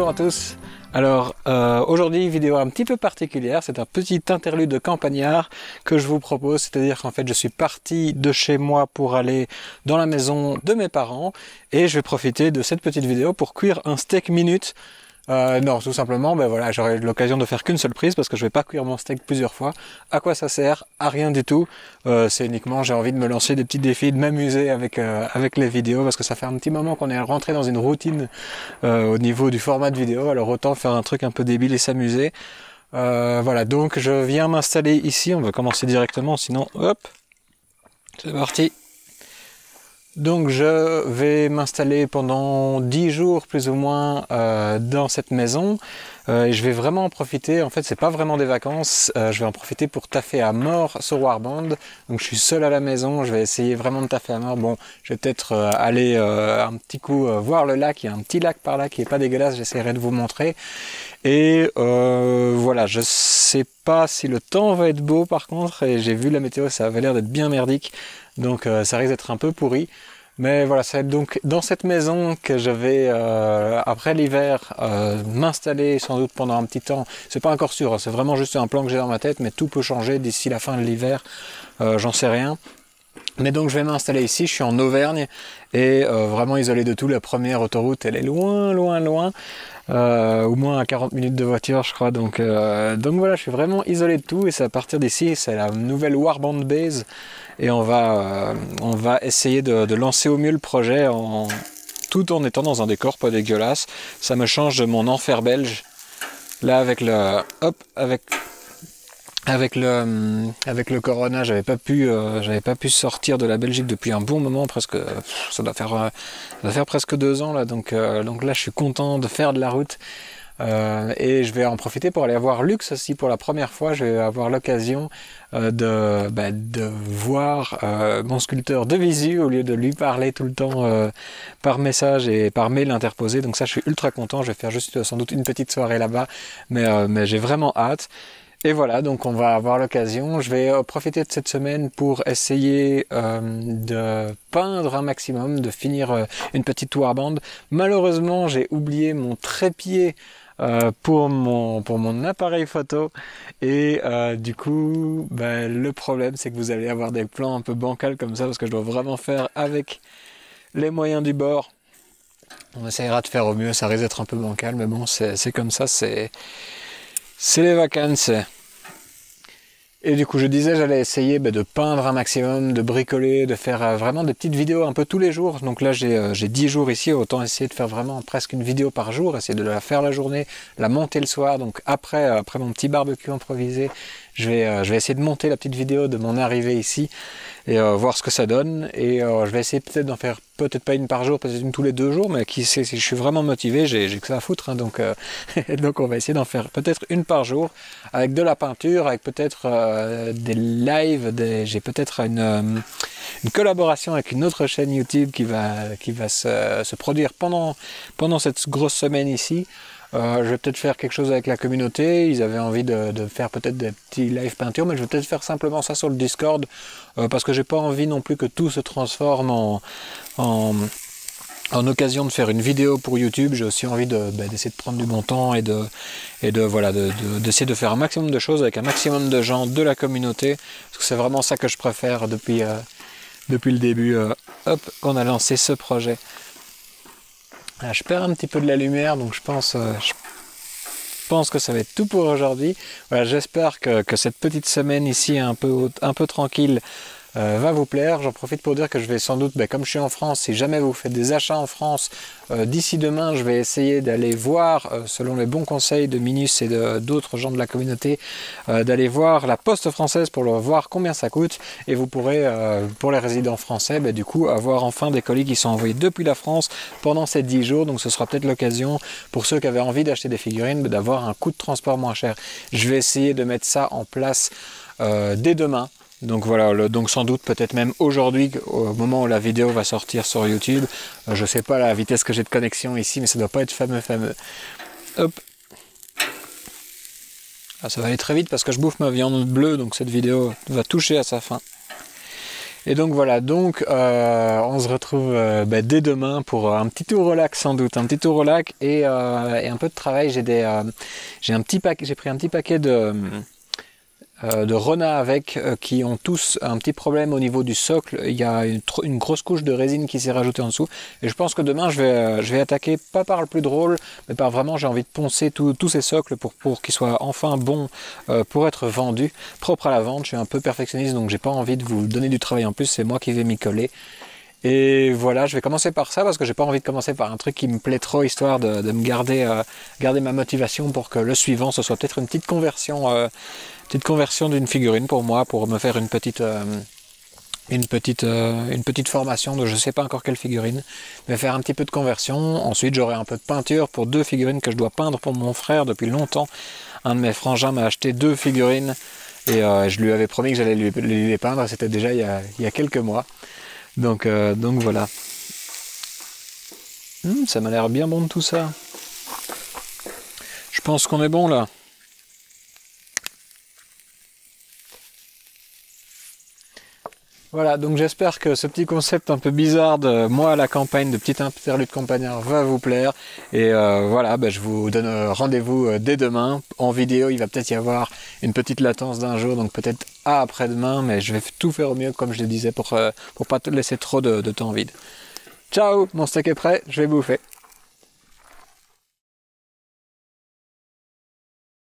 Bonjour à tous. Alors aujourd'hui vidéo un petit peu particulière, c'est un petit interlude de campagnard que je vous propose, c'est-à-dire qu'en fait je suis parti de chez moi pour aller dans la maison de mes parents et je vais profiter de cette petite vidéo pour cuire un steak minute. Non, tout simplement, ben voilà, j'aurai l'occasion de faire qu'une seule prise parce que je vais pas cuire mon steak plusieurs fois. À quoi ça sert? À rien du tout. C'est uniquement, j'ai envie de me lancer des petits défis, de m'amuser avec les vidéos parce que ça fait un petit moment qu'on est rentré dans une routine au niveau du format de vidéo. Alors autant faire un truc un peu débile et s'amuser. Voilà, donc je viens m'installer ici. On va commencer directement, sinon, hop, c'est parti. Donc je vais m'installer pendant 10 jours plus ou moins dans cette maison et je vais vraiment en profiter. En fait c'est pas vraiment des vacances, je vais en profiter pour taffer à mort sur Warband. Donc je suis seul à la maison, je vais essayer vraiment de taffer à mort. Bon, je vais peut-être aller un petit coup voir le lac, il y a un petit lac par là qui est pas dégueulasse, j'essaierai de vous montrer. Et voilà, je sais pas si le temps va être beau par contre, et j'ai vu la météo, ça avait l'air d'être bien merdique, donc ça risque d'être un peu pourri. Mais voilà, ça va être donc dans cette maison que je vais, après l'hiver, m'installer sans doute pendant un petit temps. C'est pas encore sûr, c'est vraiment juste un plan que j'ai dans ma tête, mais tout peut changer d'ici la fin de l'hiver, j'en sais rien. Mais donc je vais m'installer ici, je suis en Auvergne, et vraiment isolé de tout. La première autoroute, elle est loin, loin, loin. Au moins à 40 minutes de voiture je crois, donc voilà, je suis vraiment isolé de tout et c'est à partir d'ici, c'est la nouvelle Warband Base et on va essayer de lancer au mieux le projet tout en étant dans un décor pas dégueulasse. Ça me change de mon enfer belge là avec le avec le Corona, j'avais pas pu sortir de la Belgique depuis un bon moment, presque ça doit faire presque 2 ans là, donc là je suis content de faire de la route et je vais en profiter pour aller voir Lux aussi pour la première fois. Je vais avoir l'occasion de voir mon sculpteur de visu au lieu de lui parler tout le temps par message et par mail interposé. Donc ça je suis ultra content, je vais faire juste sans doute une petite soirée là-bas, mais j'ai vraiment hâte. Et voilà, donc on va avoir l'occasion. Je vais profiter de cette semaine pour essayer de peindre un maximum, de finir une petite warband. Malheureusement, j'ai oublié mon trépied pour mon appareil photo et du coup, le problème c'est que vous allez avoir des plans un peu bancals comme ça parce que je dois vraiment faire avec les moyens du bord. On essaiera de faire au mieux, ça risque d'être un peu bancal, mais bon, c'est comme ça, c'est les vacances. Et du coup je disais j'allais essayer de peindre un maximum, de bricoler, de faire vraiment des petites vidéos un peu tous les jours. Donc là j'ai 10 jours ici, autant essayer de faire vraiment presque une vidéo par jour, essayer de la faire la journée, la monter le soir. Donc après mon petit barbecue improvisé, je vais essayer de monter la petite vidéo de mon arrivée ici et voir ce que ça donne. Et je vais essayer peut-être d'en faire peut-être pas une par jour, peut-être une tous les 2 jours, mais qui sait, si je suis vraiment motivé, j'ai que ça à foutre, hein, donc on va essayer d'en faire peut-être une par jour, avec de la peinture, avec peut-être des lives, j'ai peut-être une collaboration avec une autre chaîne YouTube qui va se produire pendant cette grosse semaine ici. Je vais peut-être faire quelque chose avec la communauté. Ils avaient envie de faire peut-être des petits live peinture, mais je vais peut-être faire simplement ça sur le Discord parce que j'ai pas envie non plus que tout se transforme en occasion de faire une vidéo pour YouTube. J'ai aussi envie d'essayer de prendre du bon temps et d'essayer de faire un maximum de choses avec un maximum de gens de la communauté, parce que c'est vraiment ça que je préfère depuis le début qu'on a lancé ce projet. Là, je perds un petit peu de la lumière, donc je pense que ça va être tout pour aujourd'hui. Voilà, j'espère que cette petite semaine ici un peu tranquille va vous plaire. J'en profite pour dire que je vais sans doute, comme je suis en France, si jamais vous faites des achats en France, d'ici demain, je vais essayer d'aller voir, selon les bons conseils de Minus et d'autres gens de la communauté, d'aller voir la poste française pour voir combien ça coûte. Et vous pourrez, pour les résidents français, du coup, avoir enfin des colis qui sont envoyés depuis la France pendant ces 10 jours. Donc ce sera peut-être l'occasion, pour ceux qui avaient envie d'acheter des figurines, d'avoir un coût de transport moins cher. Je vais essayer de mettre ça en place dès demain. Donc voilà, donc sans doute peut-être même aujourd'hui, au moment où la vidéo va sortir sur YouTube. Je sais pas la vitesse que j'ai de connexion ici, mais ça doit pas être fameux. Hop. Ah, ça va aller très vite parce que je bouffe ma viande bleue, donc cette vidéo va toucher à sa fin. Et donc voilà, donc on se retrouve dès demain pour un petit tour au lac sans doute, un petit tour au lac et un peu de travail. J'ai pris un petit paquet de renards avec qui ont tous un petit problème au niveau du socle. Il y a une grosse couche de résine qui s'est rajoutée en dessous. Et je pense que demain je vais attaquer pas par le plus drôle, mais par vraiment j'ai envie de poncer tous ces socles pour qu'ils soient enfin bons pour être vendus, propres à la vente. Je suis un peu perfectionniste donc j'ai pas envie de vous donner du travail en plus, c'est moi qui vais m'y coller. Et voilà, je vais commencer par ça parce que j'ai pas envie de commencer par un truc qui me plaît trop, histoire de me garder ma motivation pour que le suivant ce soit peut-être une petite conversion d'une figurine pour moi, pour me faire une petite formation de je sais pas encore quelle figurine, mais faire un petit peu de conversion. Ensuite j'aurai un peu de peinture pour 2 figurines que je dois peindre pour mon frère depuis longtemps. Un de mes frangins m'a acheté 2 figurines et je lui avais promis que j'allais lui les peindre, c'était déjà il y a quelques mois. Donc voilà. Ça m'a l'air bien bon de tout ça. Je pense qu'on est bon là. Voilà, donc j'espère que ce petit concept un peu bizarre de moi à la campagne, de petite interlude campagnard va vous plaire. Et voilà, je vous donne rendez-vous dès demain. En vidéo, il va peut-être y avoir une petite latence d'un jour, donc peut-être à après-demain, mais je vais tout faire au mieux, comme je le disais, pour pas te laisser trop de temps vide. Ciao, mon steak est prêt, je vais bouffer.